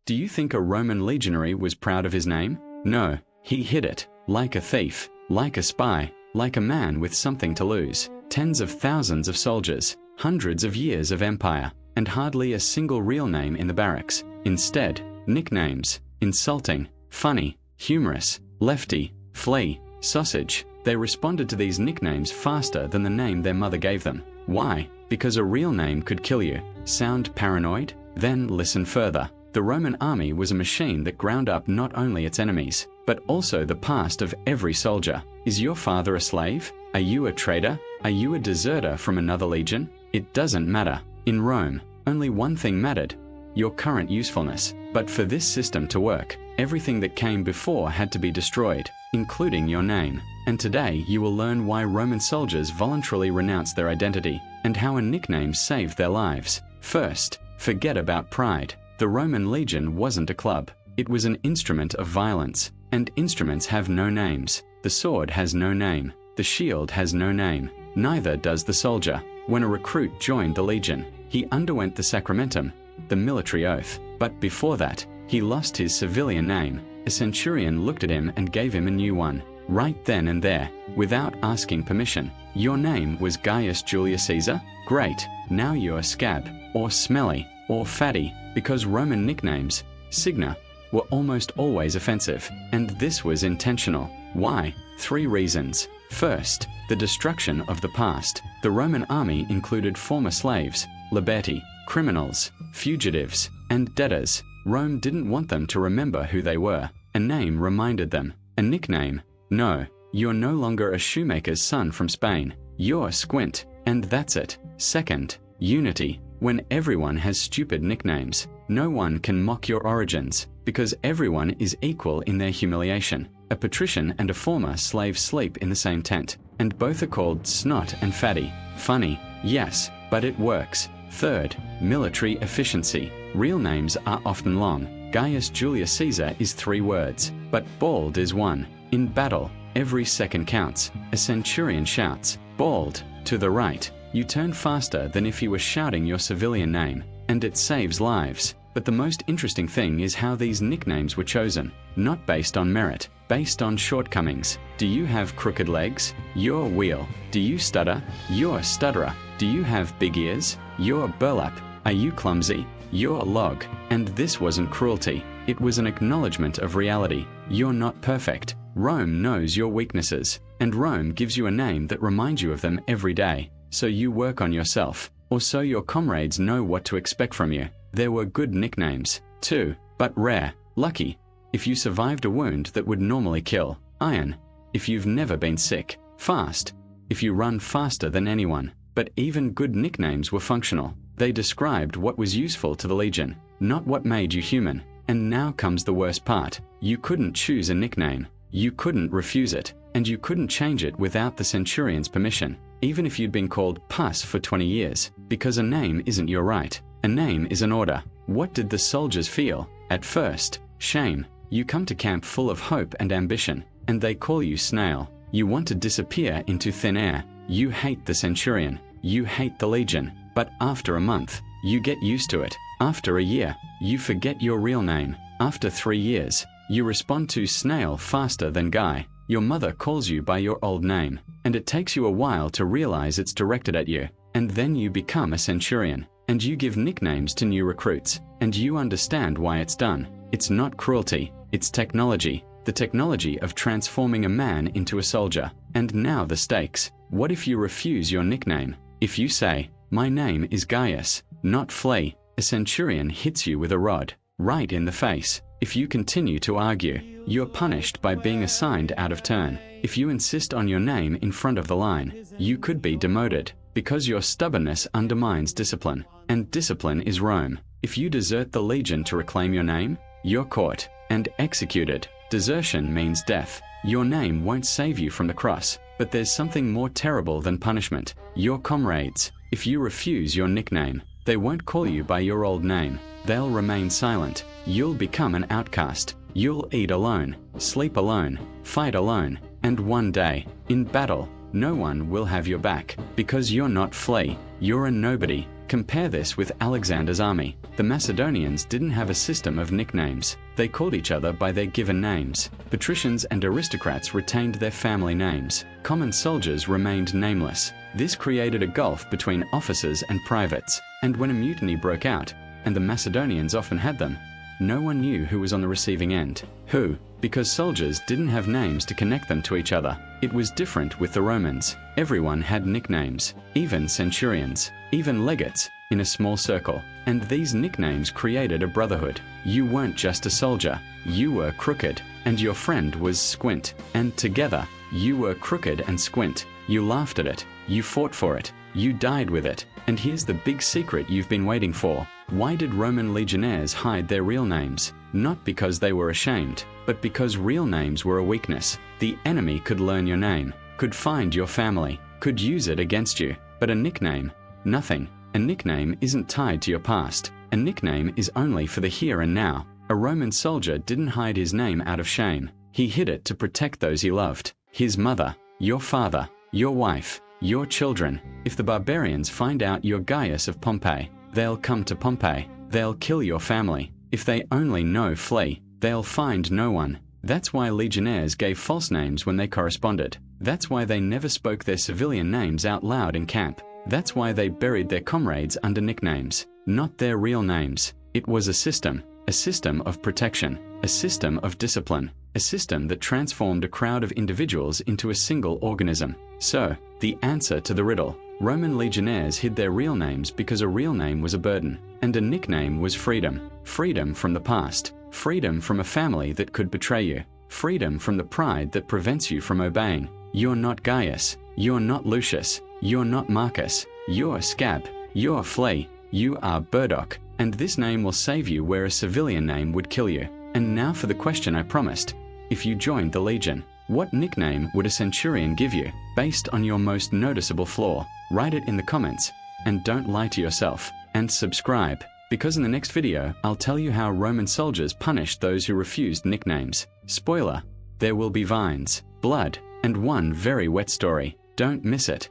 Do you think a Roman legionary was proud of his name? No, he hid it, like a thief, like a spy, like a man with something to lose. Tens of thousands of soldiers, hundreds of years of empire, and hardly a single real name in the barracks. Instead, nicknames: insulting, funny, humorous, lefty, flea, sausage. They responded to these nicknames faster than the name their mother gave them. Why? Because a real name could kill you. Sound paranoid? Then listen further. The Roman army was a machine that ground up not only its enemies, but also the past of every soldier. Is your father a slave? Are you a traitor? Are you a deserter from another legion? It doesn't matter. In Rome, only one thing mattered: your current usefulness. But for this system to work, everything that came before had to be destroyed, including your name. And today you will learn why Roman soldiers voluntarily renounced their identity, and how a nickname saved their lives. First, forget about pride. The Roman legion wasn't a club. It was an instrument of violence, and instruments have no names. The sword has no name. The shield has no name. Neither does the soldier. When a recruit joined the legion, he underwent the sacramentum, the military oath. But before that, he lost his civilian name. A centurion looked at him and gave him a new one, right then and there, without asking permission. Your name was Gaius Julius Caesar? Great, now you're Scab, or Smelly, or Fatty, because Roman nicknames, signa, were almost always offensive, and this was intentional. Why? 3 reasons. First, the destruction of the past. The Roman army included former slaves, liberti, criminals, fugitives, and debtors. Rome didn't want them to remember who they were. A name reminded them. A nickname? No, you're no longer a shoemaker's son from Spain. You're Squint, and that's it. Second, unity. When everyone has stupid nicknames, no one can mock your origins, because everyone is equal in their humiliation. A patrician and a former slave sleep in the same tent, and both are called Snot and Fatty. Funny, yes, but it works. Third, military efficiency. Real names are often long. Gaius Julius Caesar is 3 words, but bald is 1. In battle, every second counts. A centurion shouts, "Bald," to the right. You turn faster than if you were shouting your civilian name, and it saves lives. But the most interesting thing is how these nicknames were chosen. Not based on merit, based on shortcomings. Do you have crooked legs? You're Wheel. Do you stutter? You're Stutterer. Do you have big ears? You're Burlap. Are you clumsy? You're Log. And this wasn't cruelty. It was an acknowledgement of reality. You're not perfect. Rome knows your weaknesses, and Rome gives you a name that reminds you of them every day. So you work on yourself, or so your comrades know what to expect from you. There were good nicknames, too, but rare. Lucky, if you survived a wound that would normally kill. Iron, if you've never been sick. Fast, if you run faster than anyone. But even good nicknames were functional. They described what was useful to the legion, not what made you human. And now comes the worst part. You couldn't choose a nickname. You couldn't refuse it, and you couldn't change it without the centurion's permission, even if you'd been called Puss for 20 years, because a name isn't your right. A name is an order. What did the soldiers feel? At first, shame. You come to camp full of hope and ambition, and they call you Snail. You want to disappear into thin air. You hate the centurion. You hate the legion. But after a month, you get used to it. After a year, you forget your real name. After 3 years, you respond to Snail faster than Guy. Your mother calls you by your old name, and it takes you a while to realize it's directed at you. And then you become a centurion, and you give nicknames to new recruits, and you understand why it's done. It's not cruelty, it's technology. The technology of transforming a man into a soldier. And now the stakes. What if you refuse your nickname? If you say, "My name is Gaius, not Flea," a centurion hits you with a rod, right in the face. If you continue to argue, you're punished by being assigned out of turn. If you insist on your name in front of the line, you could be demoted, because your stubbornness undermines discipline, and discipline is Rome. If you desert the legion to reclaim your name, you're caught and executed. Desertion means death. Your name won't save you from the cross, but there's something more terrible than punishment. Your comrades. If you refuse your nickname, they won't call you by your old name. They'll remain silent. You'll become an outcast. You'll eat alone, sleep alone, fight alone, and one day, in battle, no one will have your back, because you're not Flea. You're a nobody. Compare this with Alexander's army. The Macedonians didn't have a system of nicknames. They called each other by their given names. Patricians and aristocrats retained their family names. Common soldiers remained nameless. This created a gulf between officers and privates. And when a mutiny broke out, and the Macedonians often had them, no one knew who was on the receiving end. Who? Because soldiers didn't have names to connect them to each other. It was different with the Romans. Everyone had nicknames, even centurions, even legates, in a small circle. And these nicknames created a brotherhood. You weren't just a soldier, you were Crooked, and your friend was Squint. And together, you were Crooked and Squint. You laughed at it, you fought for it, you died with it. And here's the big secret you've been waiting for. Why did Roman legionnaires hide their real names? Not because they were ashamed, but because real names were a weakness. The enemy could learn your name, could find your family, could use it against you. But a nickname? Nothing. A nickname isn't tied to your past. A nickname is only for the here and now. A Roman soldier didn't hide his name out of shame. He hid it to protect those he loved. His mother, your father, your wife, your children. If the barbarians find out you're Gaius of Pompeii, they'll come to Pompeii. They'll kill your family. If they only know Flea, they'll find no one. That's why legionnaires gave false names when they corresponded. That's why they never spoke their civilian names out loud in camp. That's why they buried their comrades under nicknames, not their real names. It was a system of protection, a system of discipline, a system that transformed a crowd of individuals into a single organism. So, the answer to the riddle: Roman legionnaires hid their real names because a real name was a burden, and a nickname was freedom. Freedom from the past, freedom from a family that could betray you, freedom from the pride that prevents you from obeying. You're not Gaius, you're not Lucius, you're not Marcus, you're Scab, you're Flea, you are Burdock, and this name will save you where a civilian name would kill you. And now for the question I promised. If you joined the Legion, what nickname would a centurion give you, based on your most noticeable flaw? Write it in the comments, and don't lie to yourself. And subscribe, because in the next video, I'll tell you how Roman soldiers punished those who refused nicknames. Spoiler, there will be vines, blood, and one very wet story. Don't miss it.